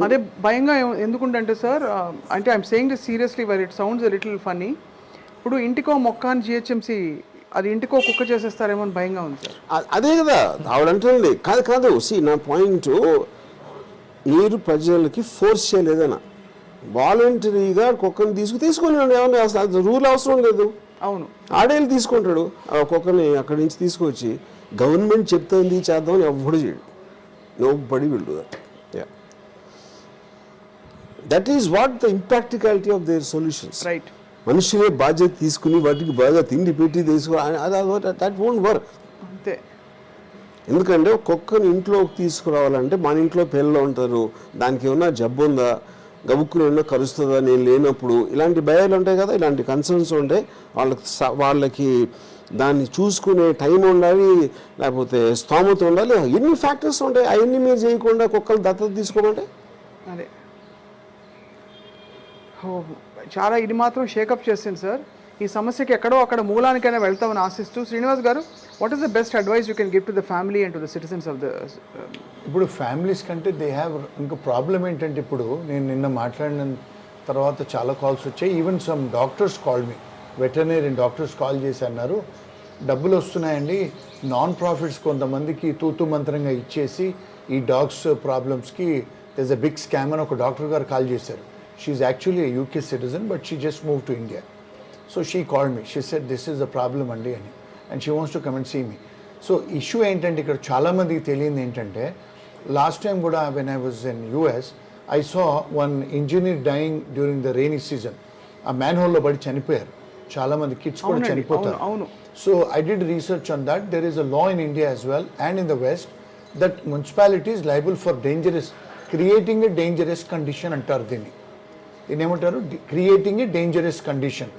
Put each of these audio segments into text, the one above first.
అదే భయంగా ఎందుకుంటే సార్, అంటే I'm saying this seriously where it sounds a little funny. ఇప్పుడు ఇంటికో మొక్క అని జిహెచ్ఎంసీ అది ఇంటికో కుక్క చేసేస్తారేమో అని భయంగా ఉంది సార్. అదే కదా ఆవిడంటుంది. కాదు కాదు, నా పాయింట్, మీరు ప్రజలకి ఫోర్స్ చేయలేదనా, వాలంటరీగా కుక్కని తీసుకొని ఏమన్నా అసలు రూల్ అవసరం లేదు. అవును, ఆడేళ్ళు తీసుకుంటాడు ఆ కుక్కని అక్కడి నుంచి తీసుకొచ్చి. గవర్నమెంట్ చెప్తుంది చేద్దామని ఎవ్వడు చేయడు. Nobody will do that. That is what the impracticality of their solutions. Right. మనుషులే బాధ్యత తీసుకుని వాటికి బాగా తిండి పెట్టి దట్ వోంట్ వర్క్. అంతే. ఎందుకంటే కుక్కని ఇంట్లోకి తీసుకురావాలంటే మన ఇంట్లో పిల్లలు ఉంటారు, దానికి ఏమన్నా జబ్బు ఉందా, గబుక్కుని ఏమన్నా కరుస్తుందా నేను లేనప్పుడు, ఇలాంటి భయాలు ఉంటాయి కదా, ఇలాంటి కన్సర్న్స్ ఉంటాయి. వాళ్ళకి దాన్ని చూసుకునే టైం ఉండాలి, లేకపోతే స్తోమత ఉండాలి, ఎన్ని ఫ్యాక్టర్స్ ఉంటాయి. అవన్నీ మీరు చేయకుండా కుక్కలు దత్తత తీసుకోమంటే అదే చాలా ఇది మాత్రం షేకప్ చేసింది సార్. ఈ సమస్యకి ఎక్కడో అక్కడ మూలానికైనా వెళ్తామని ఆశిస్తూ, శ్రీనివాస్ గారు, what is the best advice you can give to the family and to the citizens of the. ఇప్పుడు ఫ్యామిలీస్ కంటే దే హ్యావ్ ఇంకా ప్రాబ్లం ఏంటంటే, ఇప్పుడు నేను నిన్న మాట్లాడిన తర్వాత చాలా కాల్స్ వచ్చాయి. Even some doctors call me, veterinary doctors call చేసి అన్నారు, డబ్బులు వస్తున్నాయండి, నాన్ ప్రాఫిట్స్ కొంతమందికి తూతు మంత్రంగా ఇచ్చేసి ఈ డాగ్స్ ప్రాబ్లమ్స్కి దెస్ అ బిగ్ స్కామ్ అని ఒక డాక్టర్ గారు కాల్ చేశారు. She actually a UK citizen, but she just moved to India. So she called me. She said, this is the problem అండి అని, and she wants to come and see me. So issue ఏంటంటే, ఇక్కడ చాలామందికి తెలియదు ఏంటంటే, last time కూడా when I was in US, I saw one engineer dying during the rainy season. ఆ man హోల్లో పడి చనిపోయారు చాలామంది కిడ్స్ కూడా చనిపోతారు. అవును. So I did research on that. There is a law in India as well and in the West that municipality is liable for creating a dangerous condition అంటారు దీన్ని. దీన్ని ఏమంటారు? Creating a dangerous condition.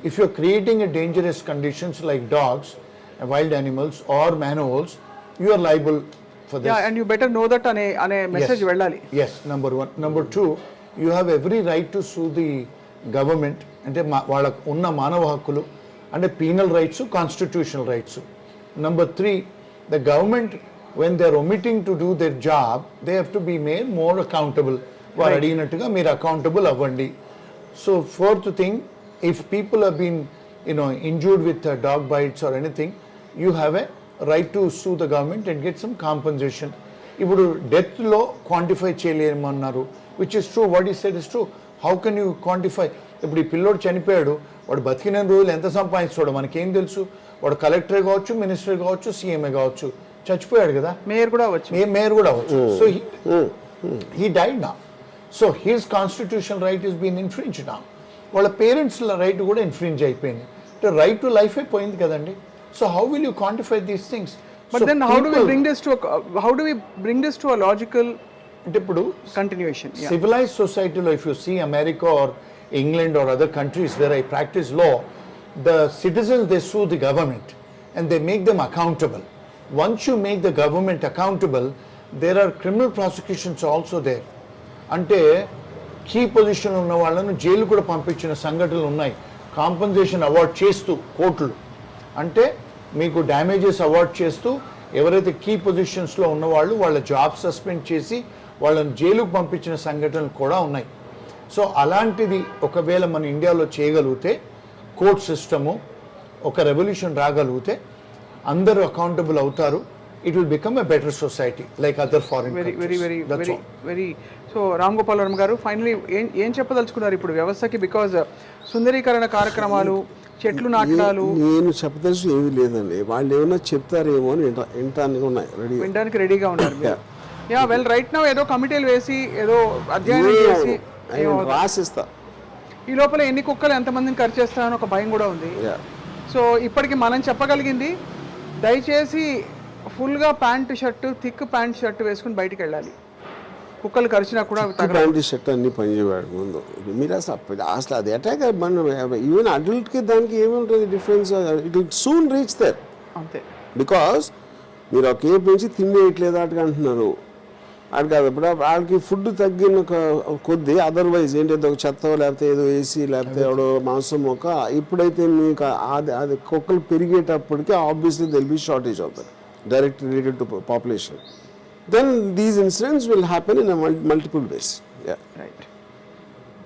If you're creating a dangerous conditions like dogs, wild animals or manholes, you are liable for this. And you better know that అనే message వెళ్ళాలి. Yes, number 1. Number 2, you have every right to sue the government. అంటే వాళ్ళకు ఉన్న మానవ హక్కులు అంటే penal rights, constitutional rights. Number 3, the government when they are omitting to do their job, they have to be made more accountable. వారు అడిగినట్టుగా మీరు accountable అవ్వండి. So 4th thing, if people have been injured with dog bites or anything, you have a right to sue the government and get some compensation. ఇప్పుడు డెత్లో quantify చేయలేమన్నారు, which is true. What is said is true. How can you quantify? ఇప్పుడు ఈ పిల్లోడు చనిపోయాడు, వాడు బతికిన రోజులు ఎంత సంపాదించాడో మనకేం తెలుసు. వాడు కలెక్టరే కావచ్చు, మినిస్టర్ కావచ్చు, సీఎంఏ కావచ్చు, చచ్చిపోయాడు కదా, మేయర్ కూడా అవ్వచ్చు. So he died now. So his constitutional right is being infringed now. వాళ్ళ పేరెంట్స్ రైట్ కూడా ఇన్ఫ్రింజ్ అయిపోయింది. రైట్ టు లైఫ్ అయిపోయింది కదండి. So how will you quantify these things? But then how do we bring this to a logical అంటే ఇప్పుడు continuation. Civilised సొసైటీలో if you see America or England or other countries where I practise law, the citizens they sue the government and they make them accountable. Once you make the government accountable, there are criminal prosecutions also there. అంటే key position ఉన్న వాళ్ళను jail కూడా పంపించిన సంఘటనలు ఉన్నాయి, compensation award చేస్తూ కోర్టులు. అంటే మీకు డ్యామేజెస్ అవార్డ్ చేస్తూ ఎవరైతే కీ పొజిషన్స్లో ఉన్నవాళ్ళు వాళ్ళ జాబ్ సస్పెండ్ చేసి వాళ్ళని జైలుకు పంపించిన సంఘటనలు కూడా ఉన్నాయి. సో అలాంటిది ఒకవేళ మన ఇండియాలో చేయగలిగితే, కోర్ట్ సిస్టము ఒక రెవల్యూషన్ రాగలిగితే, అందరూ అకౌంటబుల్ అవుతారు. It will become a better society like other foreign countries. Very so Ram Gopal Varma గారు, ఫైనలీ ఏం చెప్పదలుచుకున్నారు ఇప్పుడు వ్యవస్థకి? బికాజ్ సుందరీకరణ కార్యక్రమాలు, చెట్లు నాటడాలు. నేను చెప్పదలుచు ఏమీ లేదండి, వాళ్ళు ఏమన్నా చెప్తారేమో అని వినడానికి రెడీగా ఉన్నారు. యా వెల్, రైట్ నౌ ఏదో కమిటీలు వేసి ఏదో అధ్యయనం చేసి రాసిస్తా. ఈ లోపల ఎన్ని కుక్కలు ఎంతమందిని ఖర్చు చేస్తారని ఒక భయం కూడా ఉంది. సో ఇప్పటికి మనం చెప్పగలిగింది, దయచేసి ఫుల్గా pant shirt, thick pant shirt వేసుకుని బయటికి వెళ్ళాలి. కుక్కలు కరిచినా కూడా ప్యాంట్ షర్ట్ అన్ని పనిచేయవాడు ముందు. మీరు అసలు అది అటాక్ మన ఈవెన్ అడల్ట్కి దానికి ఏముంటుంది difference? It will soon reach there. అంతే. బికాస్ మీరు ఒక కేపు నుంచి తిండి వేయట్లేదు అటుగా అంటున్నారు. అది కాదు, ఇప్పుడు వాళ్ళకి ఫుడ్ తగ్గిన కొద్దీ అదర్వైజ్ ఏంటంటే ఒక చెత్త లేకపోతే ఏదో వేసి లేకపోతే ఎవడో మాంసం మొక్క, ఇప్పుడైతే మీకు అది కుక్కలు పెరిగేటప్పటికి ఆబ్వియస్లీ దెల్ బి షార్టేజ్ అవుతుంది direct related to population. then these incidents will happen in a multiple ways. Yeah. Right.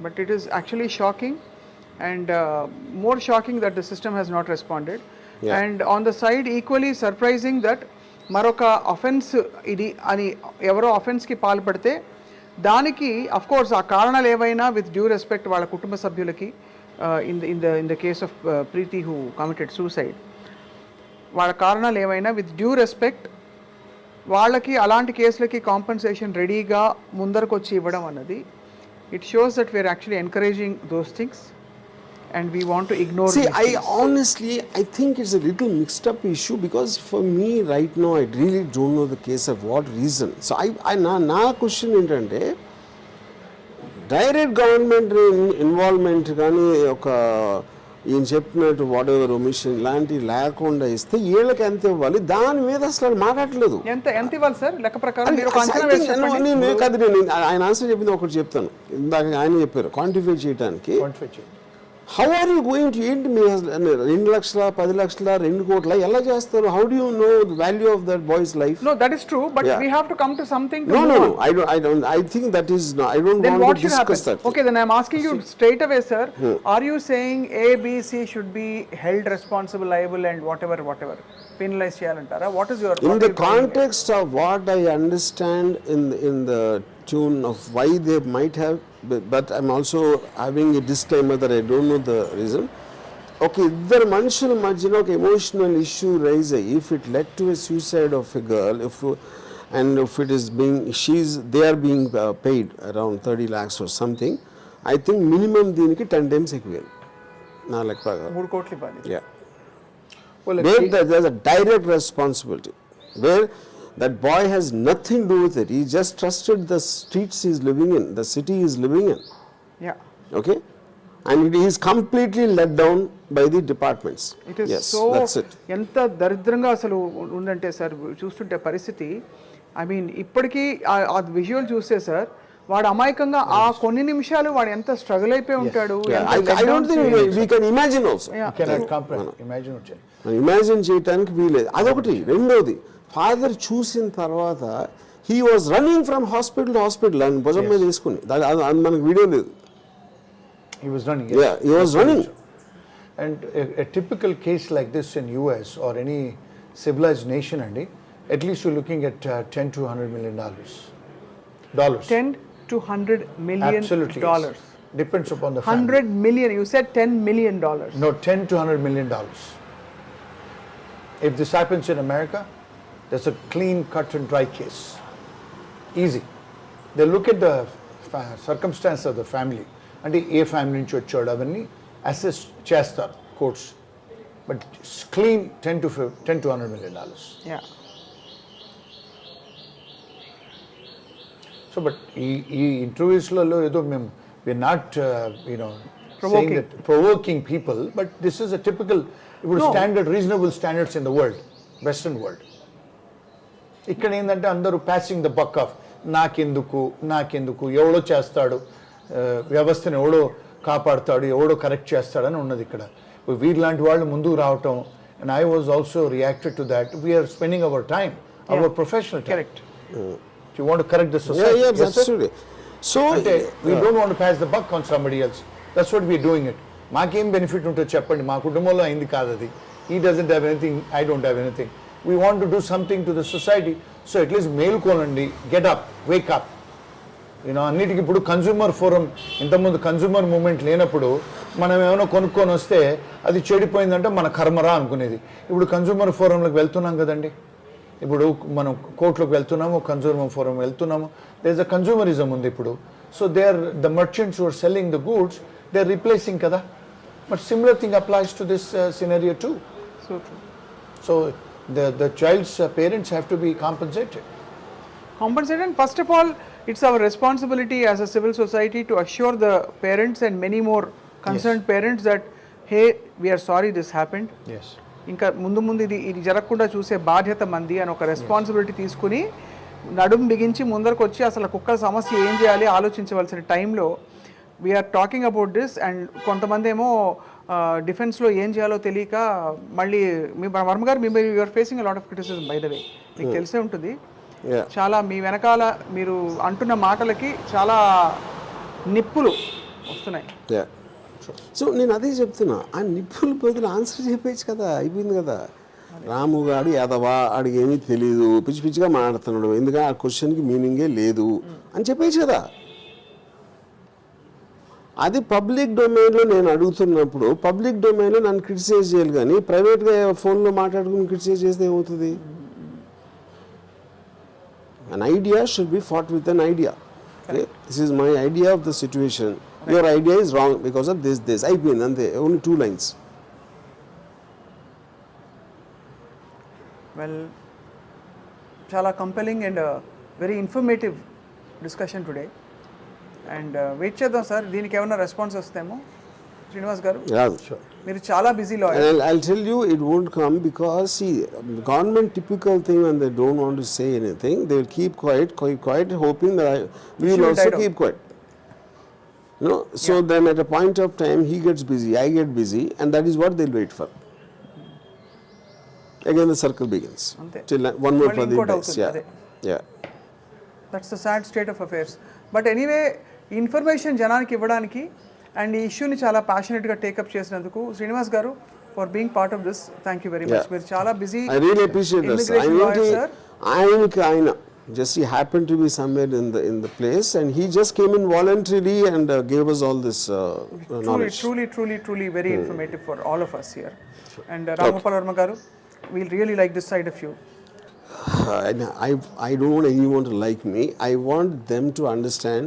But it is actually shocking, and more shocking that the system has not responded. Yeah. And on the side, equally surprising that మరొక offence ఇది అని ఎవరో అఫెన్స్కి పాల్పడితే దానికి of course ఆ కారణాలు ఏవైనా with due respect వాళ్ళ కుటుంబ సభ్యులకి in the case of Preethi who committed suicide, వాళ్ళ కారణాలు ఏవైనా విత్ డ్యూ రెస్పెక్ట్ వాళ్ళకి అలాంటి కేసులకి కాంపన్సేషన్ రెడీగా ముందరకు వచ్చి ఇవ్వడం అన్నది it shows that we're actually encouraging those things and we want to ignore. See, I think it's a little mixed up issue, because for me right now I really don't know the case of what reason. So na question ఏంటంటే direct government involvement కానీ ఒక ఈయన చెప్పినట్టు what ever omission ఇలాంటివి లేకుండా ఇస్తే వీళ్ళకి ఎంత ఇవ్వాలి దాని మీద అసలు మాట్లాడలేదు. ఎంత ఇవ్వాలి సార్ లెక్క ప్రకారం? మీరు ఒక అంచనా వేసి చెప్పండి. నేను ఆయన ఆన్సర్ చెప్పింది ఒకటి చెప్తాను. ఇందాక ఆయన చెప్పారు క్వాంటిఫై చేయడానికి. How are you going to ఏంటి మీ 2 లక్షల 10 లక్షల 2 కోట్ల ఎలా చేస్తారు? How do you know the value of that boy's life? No, that is true, but Yeah. we have to come to something. No. I don't. I think that is no. I don't Then want what to should discuss happen? that. Okay, then I am asking you straight away, sir. Are you saying A, B, C should be held responsible, liable, and whatever, penalized cheyalantara? What is your? In the context of what I understand in the tune of why they might have, but I'm also having a disclaimer that I don't know the reason. Okay, ఇద్దరు మనుషుల మధ్యన ఒక emotional issue raise అయ్యి if it led to a suicide of a girl, if it is being they are being paid around 30 lakhs or something, I think minimum దీనికి 10 times ఎక్కువ నా లెక్క ప్రకారం 3 కోట్లు ఇవ్వాలి. Yeah. Well, Where there's a direct responsibility, where that boy has nothing to do with it. He just trusted the streets he's living in, the city he's living in. Yeah. Okay? And he is completely let down by the departments. It is yes, so that's it. ఎంత దరిద్రంగా అసలు ఉందంటే sir చూస్తుంటే పరిస్థితి, I mean ఇప్పటికీ ఆ visual చూస్తే sir వాడు అమాయకంగా ఆ కొన్ని నిమిషాలు వాడు ఎంత స్ట్రగుల్ అయిపోయి ఉంటాడు. I don't think we can imagine also. Yeah. You cannot comprehend. Imagine చేయటానికి వీలేదు. అదొకటి. రెండోది, ఫాదర్ చూసిన తర్వాత he was running from hospital to hospital అని భుజం మీద తీసుకుని, అది మనకు వీడియో లేదు. He was running. Yeah, he was running. And a typical case like this in US or any civilized nation, Andy, at least you're looking at $10 to $100 million. 10 to 100 million Absolutely, dollars. yes. Depends upon the family. 100 million. You said $10 million. No, $10 to $100 million. If this happens in America, that's a clean cut and dry case. Easy. They look at the circumstance of the family. And A family నుంచి వచ్చాడు అవన్నీ assess చేస్తారు courts. But clean $10 to $100 million. Yeah. So but ఈ ఇంటర్వ్యూస్లలో ఏదో మేము we're not saying that provoking people, but this is a typical ఇప్పుడు standard reasonable standards in the world, western world. ఇక్కడ ఏంటంటే అందరూ ప్యాసింగ్ ద బక్ ఆఫ్ నాకెందుకు ఎవడో చేస్తాడు, వ్యవస్థను ఎవడో కాపాడుతాడు, ఎవడో కరెక్ట్ చేస్తాడని ఉన్నది ఇక్కడ. వీళ్ళలాంటి వాళ్ళు ముందుకు రావటం, and I was also reacted to that. We're spending our time, our professional time. Correct. You want to correct the society. Yeah, yes, absolutely. So we don't want to pass the buck on somebody else. That's what we're doing it. మాకేం benefit ఉంటుందో చెప్పండి, మా కుటుంబంలో అయింది కాదు అది. He doesn't have anything, I don't have anything. We want to do something to the society. So at least మేల్కోనండి, get up, wake up. అన్నిటికీ ఇప్పుడు కన్జ్యూమర్ ఫోరం, ఇంతకుముందు కన్జ్యూమర్ మూవ్మెంట్ లేనప్పుడు మనం ఏమైనా కొనుక్కొని వస్తే అది చెడిపోయిందంటే మన కర్మరా అనుకునేది. ఇప్పుడు కన్జ్యూమర్ ఫోరంలోకి వెళ్తున్నాం కదండి, ఇప్పుడు మనం కోర్టులోకి వెళ్తున్నాము, కన్జ్యూమర్ ఫోరం వెళ్తున్నాము. దేర్ ఇస్ అ కన్జ్యూమరిజం ఉంది ఇప్పుడు. So they are the merchants who are selling the goods, they are replacing కదా. But similar thing applies to this scenario too. So true. So the child's parents have to be compensated. Compensated, and first of all, it's our responsibility as a civil society to assure the parents and many more concerned parents that, hey, we are sorry this happened. Yes. ఇంకా ముందు ఇది జరగకుండా చూసే బాధ్యత మంది అని ఒక responsibility తీసుకుని నడుము బిగించి ముందరకు వచ్చి అసలు కుక్కల సమస్య ఏం చేయాలి ఆలోచించవలసిన టైంలో we're talking about this. And కొంతమంది ఏమో డిఫెన్స్లో ఏం చేయాలో తెలియక మళ్ళీ వర్మ గారు you're facing a lot of criticism by the way, మీకు తెలిసే ఉంటుంది. Yeah. చాలా మీ వెనకాల మీరు అంటున్న మాటలకి చాలా నిప్పులు వస్తున్నాయి. సో నేను అదే చెప్తున్నా, ఆ నిప్పులు బదులు ఆన్సర్ చెప్పేచ్చు కదా, అయిపోయింది కదా. రాము గాడు యాదవా, ఆడికి ఏమీ తెలియదు, పిచ్చి పిచ్చిగా మాట్లాడుతున్నాడు, ఎందుకంటే ఆ క్వశ్చన్కి మీనింగే లేదు అని చెప్పేచ్చు కదా. అది పబ్లిక్ డొమైన్లో నేను అడుగుతున్నప్పుడు పబ్లిక్ డొమైన్లో నన్ను క్రిటిసైజ్ చేయాలి, కానీ ప్రైవేట్గా ఫోన్లో మాట్లాడుకుని క్రిటిసైజ్ చేస్తే ఏమవుతుంది? An idea should be fought with an idea. Okay? This is my idea of the situation. Your idea is wrong because of this. అయిపోయింది అంతే, only 2 lines. వెల్, చాలా compelling and very informative discussion today. And wait చేద్దాం sir, దీనికి ఏమైనా response వస్తేమో. శ్రీనివాస్ గారు, మీరు చాలా busy lawyer. And I'll tell you it won't come because see, government typical thing when they don't want to say anything, they will keep quiet hoping that we will also keep quiet. You know, so then at a point of time he gets busy, I get busy, and that is what they'll wait for. Again the circle begins. Till one more Pradeep dies. Yeah. That's the sad state of affairs. But anyway, information జనానికి ఇవ్వడానికి and ఈ ఇష్యూని చాలా ప్యాషనెట్గా take up చేసినందుకు శ్రీనివాస్ గారు for being part of this, thank you very much. మీరు చాలా busy. I really appreciate this. ఆయన just he happened to be somewhere in the place and he just came in voluntarily and gave us all this knowledge. Truly very informative for all of us here. And Ramgopal Verma garu, we'll really like this side of you. I don't want anyone to like me. I want them to understand